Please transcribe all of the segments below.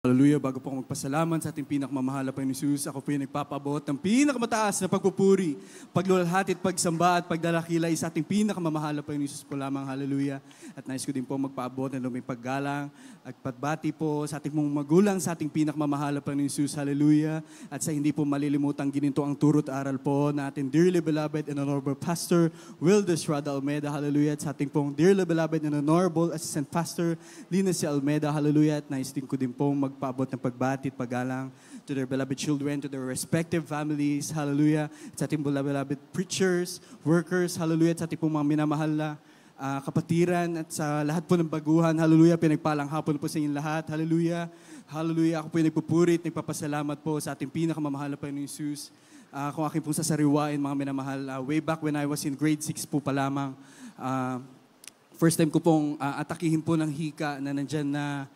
Hallelujah, bago po ako magpasalamat sa ating pinakamamahal na Panginoon Jesus, ako po yung nagpapaabot ng pinakamataas na pagpupuri, paglulhati at pagsamba at pagdalakilay sa ating pinakamamahal na Panginoon Jesus po lamang. Hallelujah. At nais ko din po magpaabot ng luming paggalang at patbati po sa ating mong magulang sa ating pinakamamahal na Panginoon Jesus. Hallelujah. At sa hindi po malilimutang gininto ang turot aral po na ating dearly beloved and honorable Pastor Wildes Rada Almeida. Hallelujah. At sa ating pong dearly beloved and honorable Assistant Pastor Linus Almeida. Hallelujah. At nais din ko din po magpaabot ng pagbati at paggalang to their beloved children, to their respective families. Hallelujah. At sa ating beloved preachers, workers. Hallelujah. At sa ating pong mga minamahal na kapatiran at sa lahat po ng baguhan. Hallelujah. Pinagpalang hapon po sa inyong lahat. Hallelujah. Hallelujah. Ako po yung nagpupurit, nagpapasalamat po sa ating pinakamamahal na Panginoon Jesus. Kung aking pong sasariwain, mga minamahal, way back when I was in grade 6 po pa lamang, first time ko pong atakihin po ng hika na nandyan na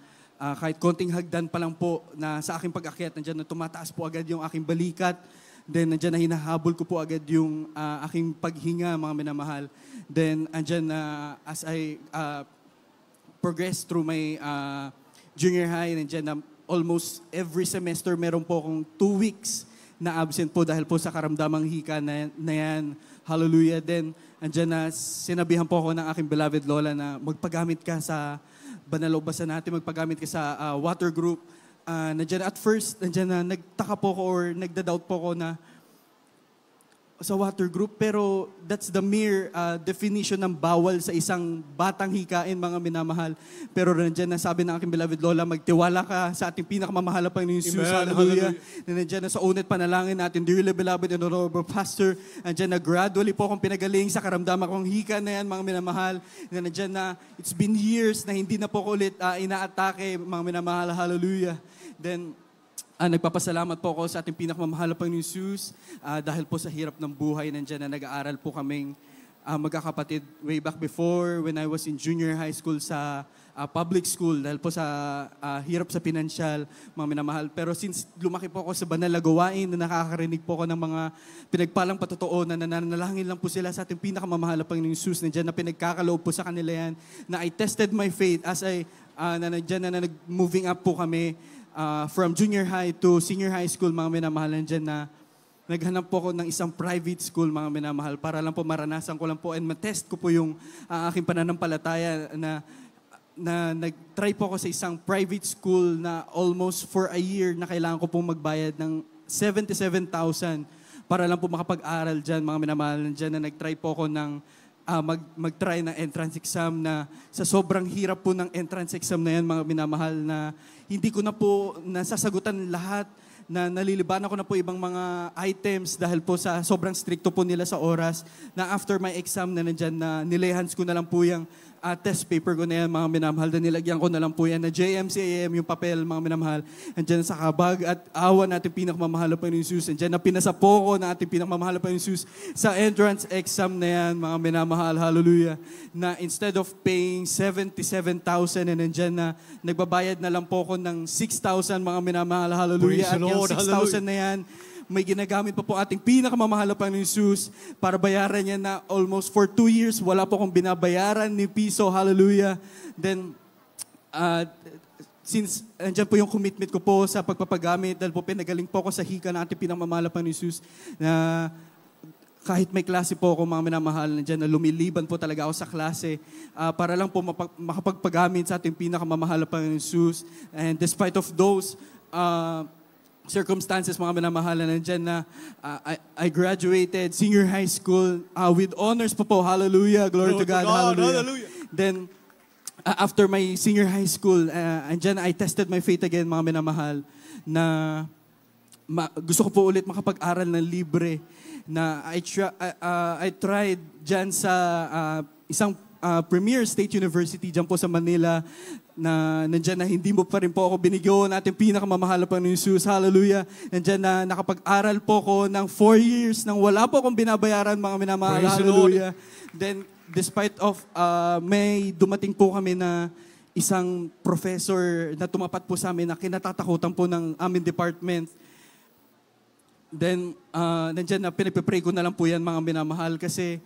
kahit konting hagdan pa lang po na sa aking pag-akyat, nandyan na tumataas po agad yung aking balikat. Then nandyan na hinahabol ko po agad yung aking paghinga, mga minamahal. Then andyan na as I progress through my junior high, nandyan na almost every semester meron po akong 2 weeks na absent po dahil po sa karamdamang hika na yan. Hallelujah. Then andyan na sinabihan po ako ng aking beloved lola na magpagamit ka sa banal o basa natin, magpagamit ka sa water group. Nandiyan at first, nandiyan na nagtaka po ko or nagda-doubt po ko na sa water group, pero that's the mere definition ng bawal sa isang batang hikain, mga minamahal. Pero nandiyan na sabi ng aking beloved lola, magtiwala ka sa ating pinakamamahal na Panginoon Jesus. Hallelujah. Nandiyan na sa unat panalangin natin, dearly beloved and honorable pastor, nandiyan na gradually po akong pinagaling sa karamdaman kong hika na yan, mga minamahal. Nandiyan na, it's been years na hindi na po ko ulit inaatake, mga minamahal. Hallelujah. Then, nagpapasalamat po ako sa ating pinakamamahal na Panginoon Jesus dahil po sa hirap ng buhay, nandiyan na nag-aaral po kaming magkakapatid way back before when I was in junior high school sa public school dahil po sa hirap sa pinansyal, mga minamahal. Pero since lumaki po ako sa banal na gawain na nakakarinig po ako ng mga pinagpalang patotoo na nananalangin lang po sila sa ating pinakamamahal na Panginoon Jesus, nandiyan na pinagkakaloob po sa kanila yan na I tested my faith as I nandiyan na moving up po kami from junior high to senior high school, mga minamahal, nandyan na naghanap po ako ng isang private school, mga minamahal, para lang po maranasan ko lang po and matest ko po yung aking pananampalataya na nag-try po ako sa isang private school na almost for a year na kailangan ko pong magbayad ng 77,000 para lang po makapag-aral dyan, mga minamahal. Nandyan na nag-try po ako ng mag-try ng entrance exam na sa sobrang hirap po ng entrance exam na yan, mga minamahal, na hindi ko na po nasasagutan lahat, na nalilibanan ko na po ibang mga items dahil po sa sobrang stricto po nila sa oras, na after my exam na nandyan na nilehans ko na lang po yung test paper ko na yan, mga minamahal, na nilagyan ko na lang po yan na JMCAM, yung papel, mga minamahal. Andyan sa kabag at awa natin pinakamamahal na Panginoon Jesus. Andyan na pinasa po ko na ating pinakamamahal na Panginoon Jesus sa entrance exam na yan, mga minamahal. Hallelujah. Na instead of paying 77,000 and andyan na nagbabayad na lang po ko ng 6,000, mga minamahal. Hallelujah. At yung 6,000 na yan, may ginagamit pa po ating pinakamamahal na Panginoon Jesus para bayaran niya na almost for 2 years, wala po akong binabayaran ni piso. Hallelujah. Then, since andyan po yung commitment ko po sa pagpapagamit, dahil po pinagaling po ako sa hika na ating pinakamamahal na Panginoon Jesus, na kahit may klase po ako, mga minamahal, nandiyan na lumiliban po talaga ako sa klase para lang po makapagpagamit sa ating pinakamamahal na Panginoon Jesus. And despite of those circumstances, mga minamahal, na nandyan na I graduated senior high school with honors po. Hallelujah. Glory to God. Hallelujah. Then, after my senior high school, andyan I tested my faith again, mga minamahal, na gusto ko po ulit makapag-aral ng libre, na I tried dyan sa isang premier state university dyan po sa Manila, na nandyan na hindi mo pa rin po ako binigyan natin pinakamamahal na Panginoon Jesus. Hallelujah. Nandyan na nakapag-aral po ko ng 4 years nang wala po akong binabayaran, mga minamahal. Hallelujah. Then, despite of may dumating po kami na isang professor na tumapat po sa amin na kinatatakutan po ng aming department. Then, nandyan na pinagpipray ko na lang po yan, mga minamahal, kasi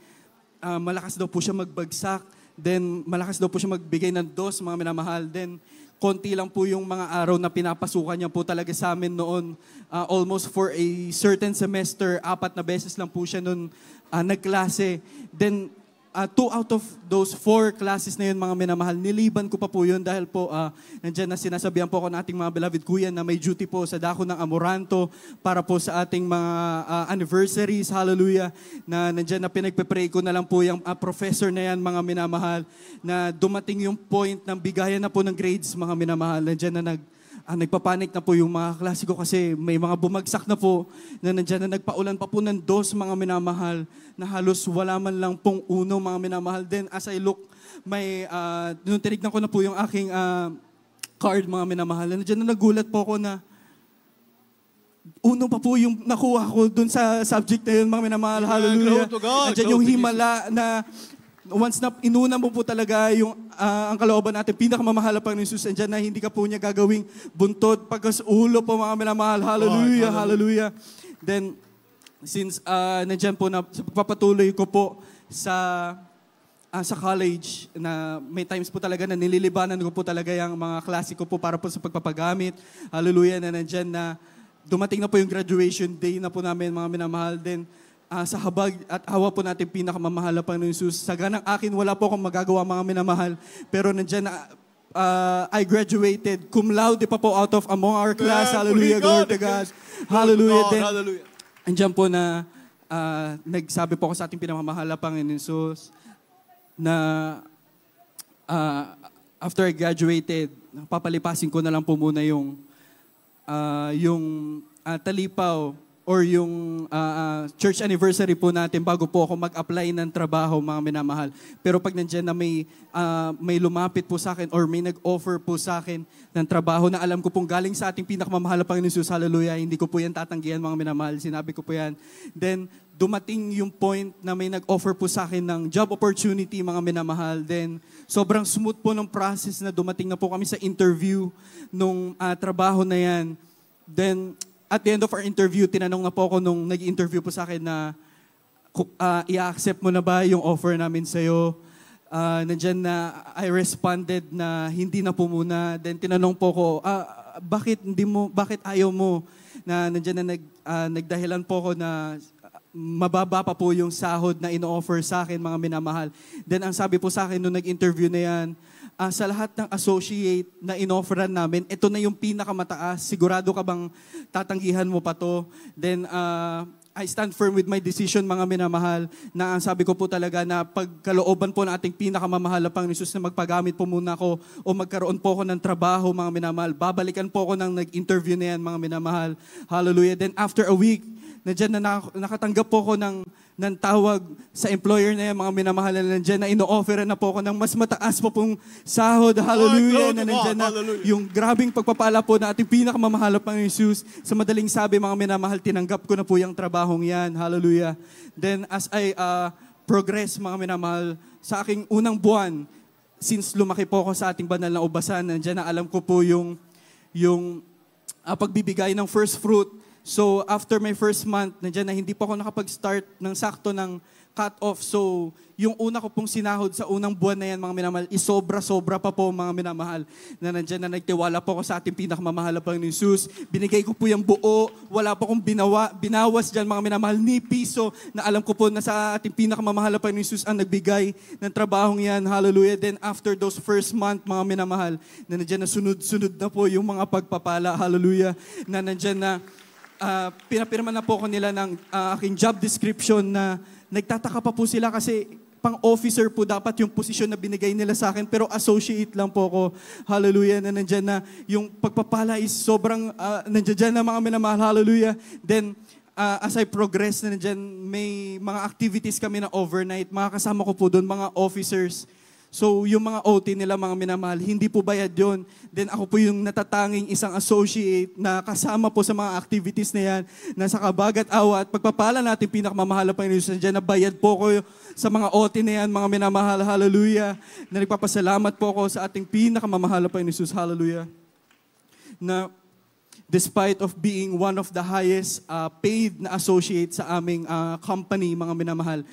malakas daw po siya magbagsak. Then, malakas daw po siya magbigay ng dos, mga minamahal. Then, konti lang po yung mga araw na pinapasukan niya po talaga sa amin noon. Almost for a certain semester, 4 na beses lang po siya noon nagklase. Then, 2 out of those 4 classes na yun, mga minamahal, niliban ko pa po yun dahil po nandiyan na sinasabihan po ako ng ating mga beloved kuya na may duty po sa dako ng Amoranto para po sa ating mga anniversaries, hallelujah, na nandiyan na pinagpe-pray ko na lang po yung professor na yan, mga minamahal, na dumating yung point ng bigayan na po ng grades, mga minamahal, nandiyan na nagpapanik na po yung mga klase ko kasi may mga bumagsak na po na nandiyan na nagpaulan pa po ng 2, mga minamahal, na halos wala man lang pong 1, mga minamahal. Then as I look, nung tinignan ko na po yung aking card, mga minamahal, nandiyan na nagulat po ako na 1 pa po yung nakuha ko dun sa subject na yun, mga minamahal, hallelujah. Nandiyan yung himala na once na inuna mo po talaga yung ang kalooban natin, pinakamamahal pa ng Jesus, andyan na hindi ka po niya gagawing buntod, pagkas ulo po, mga minamahal, hallelujah, hallelujah. Then, since nandyan po na sa pagpapatuloy ko po sa college, na may times po talaga na nililibanan ko po talaga yung mga klase ko po para po sa pagpapagamit, hallelujah, na nandyan na dumating na po yung graduation day na po namin, mga minamahal. Then, sa habag at awa po natin pinakamamahal na Panginoon Jesus. Sa ganang akin, wala po akong magagawa, mga minamahal. Pero nandiyan na, I graduated cum laude pa po out of among our class. Hallelujah, glory to God. Hallelujah. Then, nandiyan po na nagsabi po ako sa ating pinamamahal na Panginoon Jesus na after I graduated, papalipasin ko na lang po muna yung talipaw or yung church anniversary po natin bago po ako mag-apply ng trabaho, mga minamahal. Pero pag nandiyan na may lumapit po sa akin or may nag-offer po sa akin ng trabaho na alam ko pong galing sa ating pinakamamahal na Panginoon Jesus, hallelujah, hindi ko po yan tatanggihan, mga minamahal. Sinabi ko po yan. Then, dumating yung point na may nag-offer po sa akin ng job opportunity, mga minamahal. Then, sobrang smooth po ng process na dumating na po kami sa interview nung trabaho na yan. Then, at the end of our interview, tinanong na po ako nung nag-interview po sa akin na i-accept mo na ba yung offer namin sa'yo? Nandiyan na I responded na hindi na po muna. Then tinanong po ko, bakit ayaw mo? Na nandiyan na nagdahilan po ko na mababa pa po yung sahod na ino-offer sa akin, mga minamahal. Then ang sabi po sa akin nung nag-interview na yan, sa lahat ng associate na inofferan namin, ito na yung pinakamataas. Sigurado ka bang tatanggihan mo pa to? Then, I stand firm with my decision, mga minamahal, na ang sabi ko po talaga na pagkalooban po ng ating pinakamamahal na Panginoon Jesus na magpagamit po muna ako o magkaroon po ako ng trabaho, mga minamahal. Babalikan po ako ng nag-interview na yan, mga minamahal. Hallelujah. Then after a week, nandiyan na nakatanggap po ako ng tawag sa employer na yan, mga minamahal, na nandiyan na ino-offer na po ako ng mas mataas po pong sahod. Hallelujah. Na nandiyan na yung grabing pagpapala po na ating pinakamamahal na Panginoon Jesus. Sa madaling sabi, mga minamahal, tinanggap ko na po yung trabahong yan. Hallelujah. Then as I progress, mga minamahal, sa aking unang buwan, since lumaki po ako sa ating banal na ubasan, nandiyan na alam ko po yung pagbibigay ng first fruit. So, after my first month, nandiyan na hindi pa ako nakapag-start ng sakto ng cut-off. So, yung una ko pong sinahod sa unang buwan na yan, mga minamahal, isobra-sobra pa po, mga minamahal. Na nandiyan na nagtiwala po ako sa ating pinakamamahal na Panginoon Jesus. Binigay ko po yung buo. Wala po akong binawas dyan, mga minamahal, ni piso, na alam ko po na sa ating pinakamamahal na Panginoon Jesus ang nagbigay ng trabahong yan. Hallelujah. Then, after those first month, mga minamahal, na nandiyan na sunod-sunod na po yung mga pagpapala. Hallelujah. Na nandiyan na pinapirma na po ko nila ng aking job description na nagtataka pa po sila kasi pang-officer po dapat yung posisyon na binigay nila sa akin pero associate lang po ako. Hallelujah. Na nandyan na yung pagpapala is sobrang nandyan na, mga minamahal. Hallelujah. Then, as I progress na nandyan, may mga activities kami na overnight. Mga kasama ko po doon, mga officers. So, yung mga OT nila, mga minamahal, hindi po bayad yun. Then ako po yung natatanging isang associate na kasama po sa mga activities na yan, na sa kabagat awa at pagpapala natin pinakamamahal na Panginoon Jesus, na bayad po ko sa mga OT na yan, mga minamahal, hallelujah. Na nagpapasalamat po ako sa ating pinakamamahal na Panginoon Jesus, hallelujah. Na despite of being one of the highest paid na associate sa aming company, mga minamahal,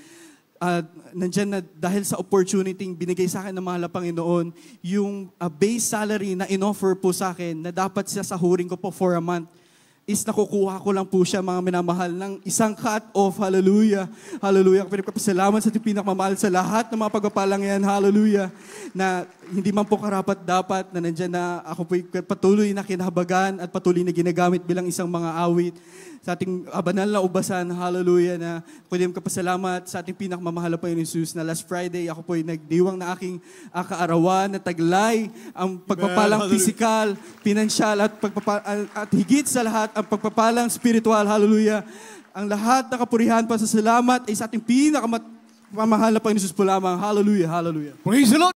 nandyan na dahil sa opportunity binigay sa akin ng mahal na Panginoon, yung base salary na inoffer po sa akin na dapat siya sahurin ko po for a month is nakukuha ko lang po siya, mga minamahal, ng isang cut-off. Hallelujah. Hallelujah. Pinagpapasalamat sa ating pinakamamahal sa lahat ng mga pagpapalang yan. Hallelujah. Na hindi man po karapat-dapat na nandyan na ako po patuloy na kinahabagan at patuloy na ginagamit bilang isang mga awit sa ating banal na ubasan. Hallelujah. Na pwede kapasalamat sa ating pinakamamahal na Panginoon Jesus na last Friday ako po ay nagdiwang na aking kaarawan na taglay ang pagpapalang physical, pinansyal at higit sa lahat ang pagpapalang spiritual. Hallelujah. Ang lahat na kapurihan pa sa salamat ay sa ating pinakamamahal na Panginoon Jesus po lamang. Hallelujah. Hallelujah. Praise the Lord.